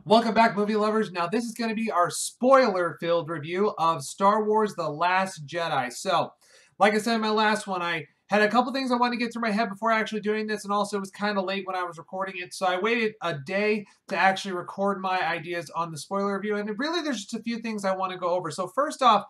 Welcome back, movie lovers. Now, this is going to be our spoiler-filled review of Star Wars The Last Jedi. So, like I said in my last one, I had a couple things I wanted to get through my head before actually doing this, and also it was kind of late when I was recording it, so I waited a day to actually record my ideas on the spoiler review, and really there's just a few things I want to go over. So first off,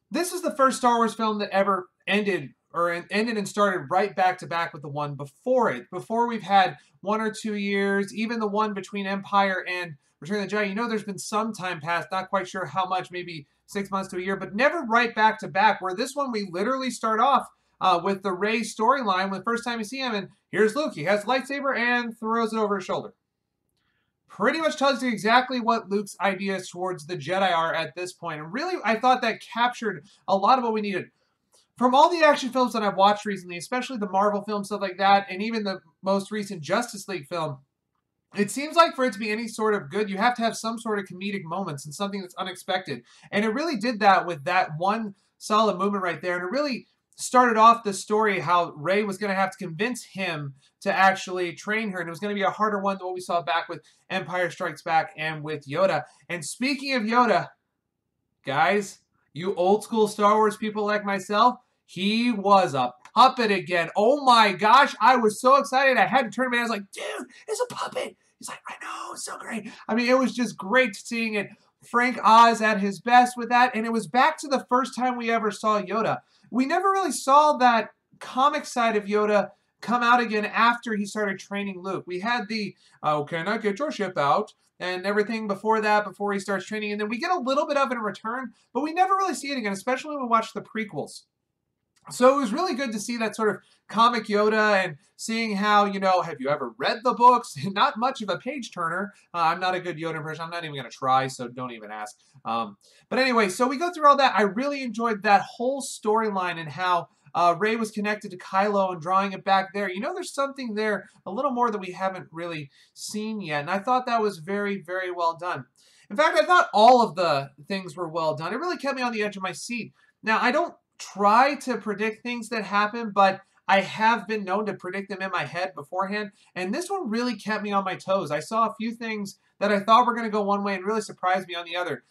this is the first Star Wars film that ever ended and started right back to back with the one before it. Before we've had 1 or 2 years, even the one between Empire and Return of the Jedi. You know, there's been some time past, not quite sure how much, maybe 6 months to a year, but never right back to back. Where this one, we literally start off with the Rey storyline. When the first time you see him, and here's Luke. He has a lightsaber and throws it over his shoulder. Pretty much tells you exactly what Luke's ideas towards the Jedi are at this point. And really, I thought that captured a lot of what we needed. From all the action films that I've watched recently, especially the Marvel films, stuff like that, and even the most recent Justice League film, it seems like for it to be any sort of good, you have to have some sort of comedic moments and something that's unexpected. And it really did that with that one solid movement right there. And it really started off the story how Rey was going to have to convince him to actually train her. And it was going to be a harder one than what we saw back with Empire Strikes Back and with Yoda. And speaking of Yoda, guys, you old school Star Wars people like myself, he was a puppet again. Oh my gosh, I was so excited. I had to turn to me. I was like, dude, it's a puppet. He's like, I know, it's so great. I mean, it was just great seeing it. Frank Oz at his best with that. And it was back to the first time we ever saw Yoda. We never really saw that comic side of Yoda come out again after he started training Luke. We had the, oh, can I get your ship out? And everything before that, before he starts training. And then we get a little bit of it in return, but we never really see it again, especially when we watch the prequels. So it was really good to see that sort of comic Yoda and seeing how, you know, have you ever read the books? Not much of a page turner. I'm not a good Yoda impression. I'm not even going to try, so don't even ask. But anyway, so we go through all that. I really enjoyed that whole storyline and how Rey was connected to Kylo and drawing it back there. You know, there's something there, a little more that we haven't really seen yet. And I thought that was very, very well done. In fact, I thought all of the things were well done. It really kept me on the edge of my seat. Now, I don't try to predict things that happen, but I have been known to predict them in my head beforehand, and this one really kept me on my toes. I saw a few things that I thought were going to go one way and really surprised me on the other.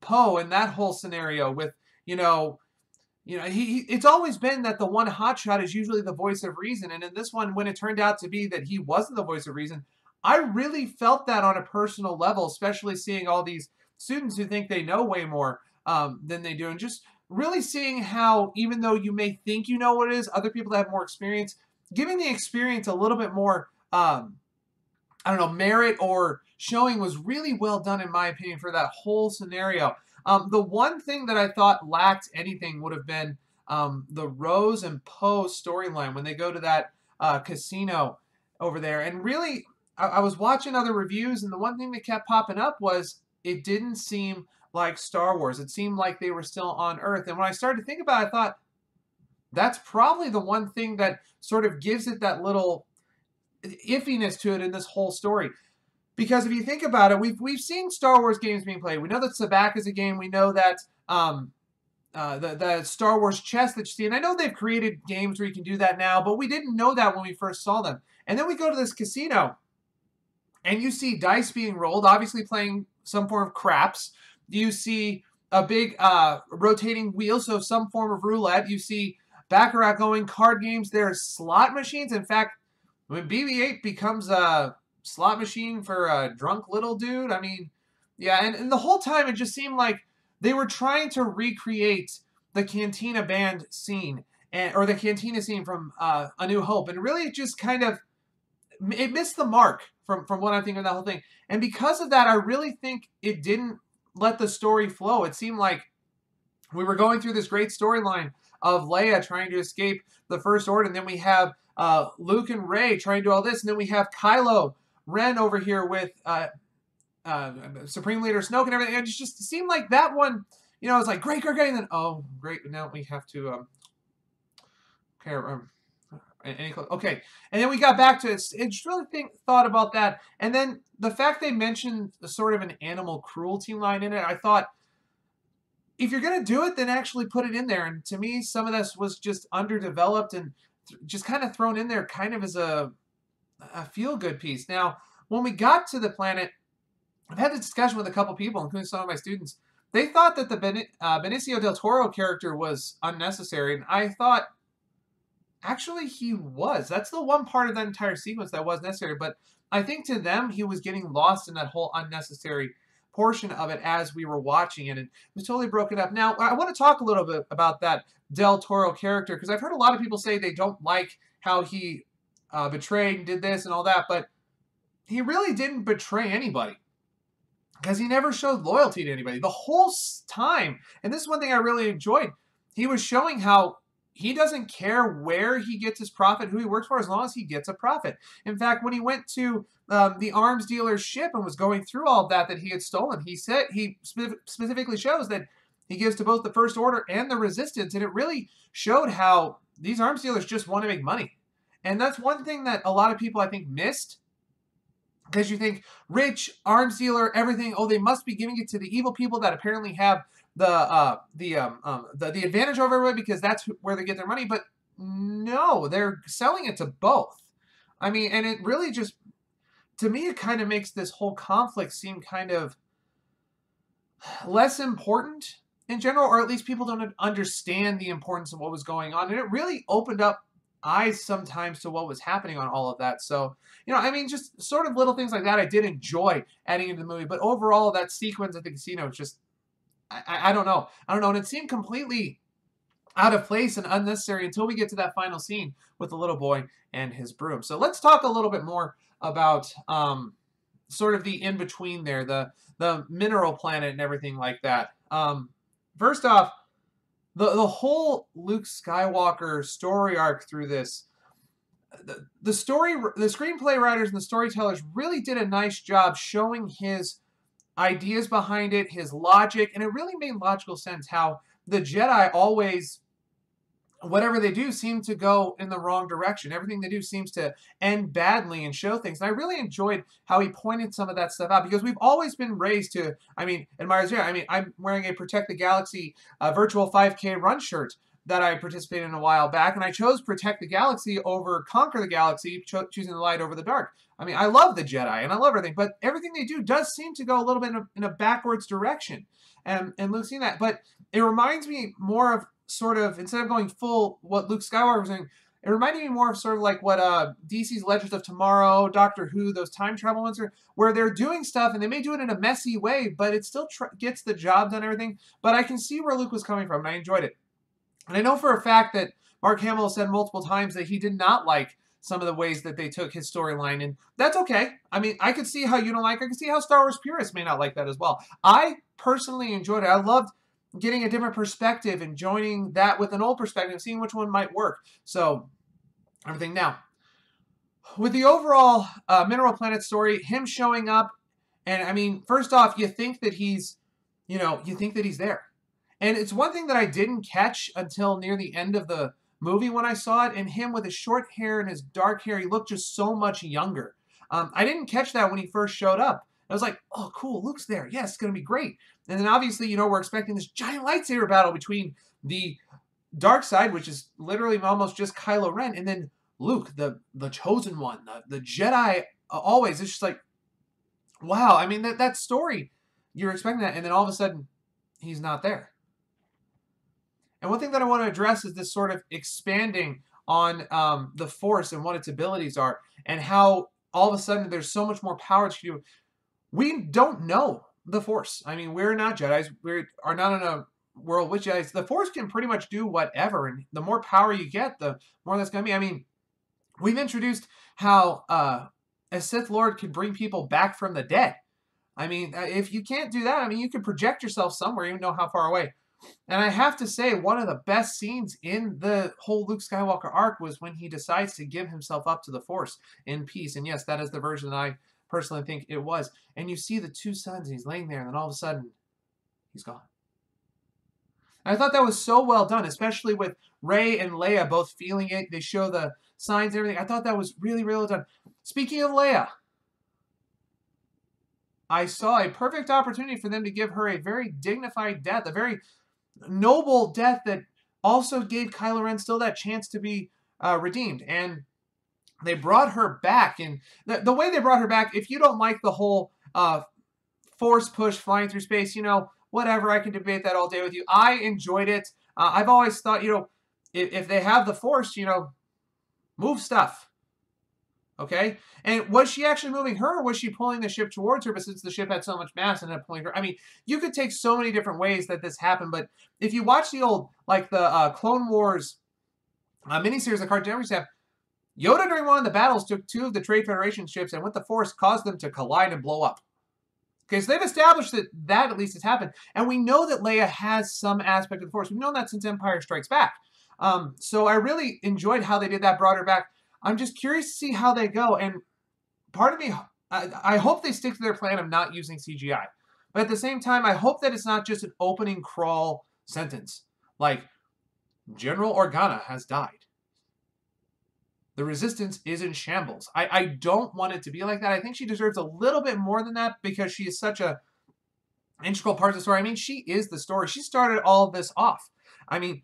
Poe and that whole scenario with, it's always been that the one hotshot is usually the voice of reason, and in this one, when it turned out to be that he wasn't the voice of reason, I really felt that on a personal level, especially seeing all these students who think they know way more than they do, and just really seeing how, even though you may think you know what it is, other people that have more experience, giving the experience a little bit more, merit or showing was really well done, in my opinion, for that whole scenario. The one thing that I thought lacked anything would have been the Rose and Poe storyline when they go to that casino over there. And really, I was watching other reviews, and the one thing that kept popping up was it didn't seem like Star Wars. It seemed like they were still on Earth. And when I started to think about it, I thought, that's probably the one thing that sort of gives it that little iffiness to it in this whole story. Because if you think about it, we've seen Star Wars games being played. We know that Sabacc is a game. We know that the Star Wars chess that you see. And I know they've created games where you can do that now, but we didn't know that when we first saw them. And then we go to this casino, and you see dice being rolled, obviously playing some form of craps. You see a big rotating wheel, so some form of roulette. You see Baccarat going, card games. There's slot machines. In fact, when BB-8 becomes a slot machine for a drunk little dude, I mean, yeah, and the whole time it just seemed like they were trying to recreate the Cantina Band scene, or the Cantina scene from A New Hope, and really it just kind of, it missed the mark from what I'm thinking of that whole thing. And because of that, I really think it didn't let the story flow. It seemed like we were going through this great storyline of Leia trying to escape the First Order, and then we have Luke and Rey trying to do all this, and then we have Kylo Ren over here with Supreme Leader Snoke and everything. It just seemed like that one, you know, it was like, great, and then, oh, great, now we have to, okay, and then we got back to it. I just really thought about that, and then the fact they mentioned sort of an animal cruelty line in it, I thought, if you're gonna do it, then actually put it in there. And to me, some of this was just underdeveloped and just kind of thrown in there, kind of as a feel-good piece. Now, when we got to the planet, I've had this discussion with a couple people, including some of my students. They thought that the Benicio del Toro character was unnecessary, and I thought actually he was. That's the one part of that entire sequence that was necessary, but I think to them he was getting lost in that whole unnecessary portion of it as we were watching it, and it was totally broken up. Now, I want to talk a little bit about that Del Toro character, because I've heard a lot of people say they don't like how he betrayed and did this and all that, but he really didn't betray anybody because he never showed loyalty to anybody the whole time. And this is one thing I really enjoyed. He was showing how he doesn't care where he gets his profit, who he works for, as long as he gets a profit. In fact, when he went to the arms dealer's ship and was going through all of that he had stolen, he said he specifically shows that he gives to both the First Order and the Resistance, and it really showed how these arms dealers just want to make money. And that's one thing that a lot of people, I think, missed. Because you think rich arms dealer, everything. Oh, they must be giving it to the evil people that apparently have the advantage over everybody because that's where they get their money. But no, they're selling it to both. I mean, and it really just, to me, it kind of makes this whole conflict seem kind of less important in general, or at least people don't understand the importance of what was going on. And it really opened up eyes sometimes to what was happening on all of that. So, I mean, just sort of little things like that I did enjoy adding into the movie. But overall, that sequence at the casino is just, I don't know. I don't know. And it seemed completely out of place and unnecessary until we get to that final scene with the little boy and his broom. So let's talk a little bit more about sort of the in-between there, the mineral planet and everything like that. First off, the whole Luke Skywalker story arc through this, the screenplay writers and the storytellers really did a nice job showing his ideas behind it, his logic, and it really made logical sense how the Jedi always, whatever they do, seem to go in the wrong direction. Everything they do seems to end badly and show things. And I really enjoyed how he pointed some of that stuff out, because we've always been raised to, admire Jedi. I mean, I'm wearing a Protect the Galaxy virtual 5K run shirt that I participated in a while back, and I chose Protect the Galaxy over Conquer the Galaxy, choosing the light over the dark. I mean, I love the Jedi, and I love everything, but everything they do does seem to go a little bit in a backwards direction. And Luke's seen that. But it reminds me more of sort of, instead of going full what Luke Skywalker was doing, it reminded me more of sort of like what DC's Legends of Tomorrow, Doctor Who, those time travel ones are, where they're doing stuff and they may do it in a messy way, but it still gets the job done and everything. But I can see where Luke was coming from, and I enjoyed it. And I know for a fact that Mark Hamill said multiple times that he did not like some of the ways that they took his storyline, and that's okay. I mean, I could see how you don't like it. I could see how Star Wars purists may not like that as well. I personally enjoyed it. I loved getting a different perspective and joining that with an old perspective, seeing which one might work. So, everything. Now, with the overall Mineral Planet story, him showing up, and I mean, first off, you think that he's there. And it's one thing that I didn't catch until near the end of the movie when I saw it, and him with his short hair and his dark hair, he looked just so much younger. I didn't catch that when he first showed up. I was like, oh, cool, Luke's there. Yes, it's going to be great. And then obviously, we're expecting this giant lightsaber battle between the dark side, which is literally almost just Kylo Ren, and then Luke, the chosen one, the Jedi always. It's just like, wow. I mean, that story, you're expecting that, and then all of a sudden, he's not there. And one thing that I want to address is this sort of expanding on the Force and what its abilities are, and how all of a sudden there's so much more power to you. We don't know the Force. I mean, we're not Jedis. We are not in a world with Jedis. The Force can pretty much do whatever, and the more power you get, the more that's going to be. I mean, we've introduced how a Sith Lord could bring people back from the dead. I mean, if you can't do that, I mean, you can project yourself somewhere, even know how far away. And I have to say, one of the best scenes in the whole Luke Skywalker arc was when he decides to give himself up to the Force in peace. And yes, that is the version that I personally think it was. And you see the two suns, and he's laying there, and then all of a sudden, he's gone. And I thought that was so well done, especially with Rey and Leia both feeling it. They show the signs and everything. I thought that was really, really well done. Speaking of Leia, I saw a perfect opportunity for them to give her a very dignified death, a very noble death that also gave Kylo Ren still that chance to be redeemed. And they brought her back. And the way they brought her back, if you don't like the whole force push flying through space, whatever. I can debate that all day with you. I enjoyed it. I've always thought, if they have the force, move stuff. Okay? And was she actually moving her, or was she pulling the ship towards her? But since the ship had so much mass and ended up pulling her, I mean, you could take so many different ways that this happened. But if you watch the old, like the Clone Wars miniseries, the cartoon networks have, Yoda during one of the battles took 2 of the Trade Federation ships and with the Force caused them to collide and blow up. Okay, so they've established that at least has happened. And we know that Leia has some aspect of the Force. We've known that since Empire Strikes Back. So I really enjoyed how they did that, brought her back. I'm just curious to see how they go. And part of me, I hope they stick to their plan of not using CGI. But at the same time, I hope that it's not just an opening crawl sentence. Like, General Organa has died. The Resistance is in shambles. I don't want it to be like that. I think she deserves a little bit more than that because she is such a integral part of the story. I mean, she is the story. She started all of this off. I mean,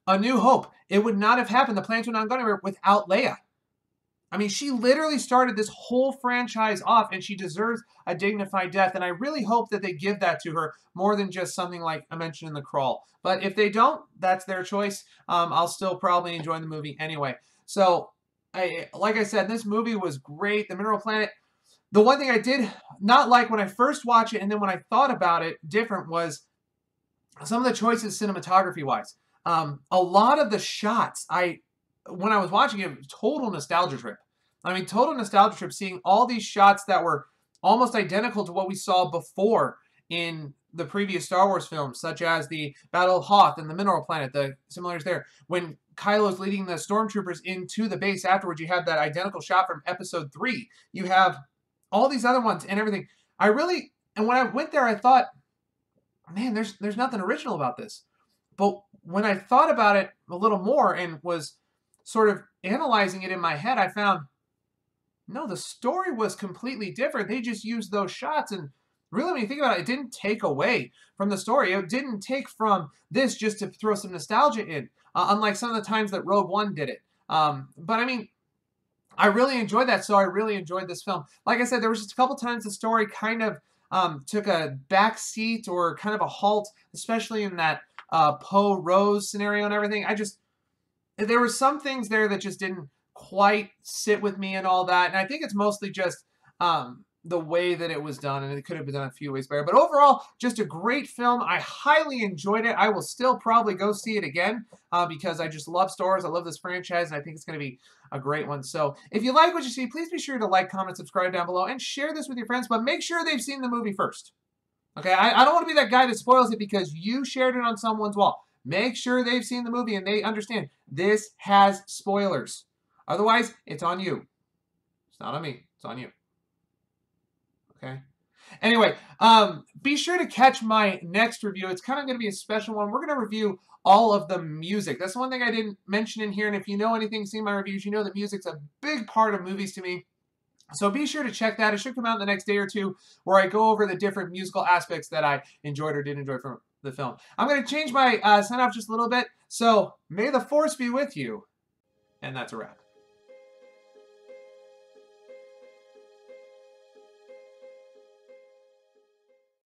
A New Hope. It would not have happened. The plans would not go anywhere without Leia. I mean, she literally started this whole franchise off, and she deserves a dignified death. And I really hope that they give that to her more than just something like I mentioned in the crawl. But if they don't, that's their choice. I'll still probably enjoy the movie anyway. So, like I said, this movie was great. The Mineral Planet. The one thing I did not like when I first watched it, and then when I thought about it different, was some of the choices cinematography-wise. A lot of the shots, when I was watching it, total nostalgia trip. I mean, total nostalgia trip, seeing all these shots that were almost identical to what we saw before in the previous Star Wars films, such as the Battle of Hoth and the Mineral Planet, the similarities there. When Kylo's leading the stormtroopers into the base afterwards, you have that identical shot from Episode 3. You have all these other ones and everything. And when I went there, I thought, man, there's nothing original about this. But when I thought about it a little more and was sort of analyzing it in my head, I found, no, the story was completely different. They just used those shots, and really, when you think about it, it didn't take away from the story. It didn't take from this just to throw some nostalgia in, unlike some of the times that Rogue One did it. But I mean, I really enjoyed that, so I really enjoyed this film. Like I said, there was just a couple times the story kind of took a back seat or kind of a halt, especially in that Poe Rose scenario and everything. There were some things there that just didn't quite sit with me and all that. And I think it's mostly just the way that it was done, and it could have been done a few ways better. But overall, just a great film. I highly enjoyed it. I will still probably go see it again because I just love Star Wars. I love this franchise, and I think it's going to be a great one. So if you like what you see, please be sure to like, comment, subscribe down below, and share this with your friends. But make sure they've seen the movie first. Okay, I don't want to be that guy that spoils it because you shared it on someone's wall. Make sure they've seen the movie and they understand this has spoilers. Otherwise, it's on you. It's not on me. It's on you. Okay? Anyway, be sure to catch my next review. It's kind of going to be a special one. We're going to review all of the music. That's one thing I didn't mention in here. And if you know anything, seen my reviews, you know that music's a big part of movies to me. So be sure to check that. It should come out in the next day or two where I go over the different musical aspects that I enjoyed or didn't enjoy from the film. I'm going to change my sign off just a little bit. So may the Force be with you. And that's a wrap.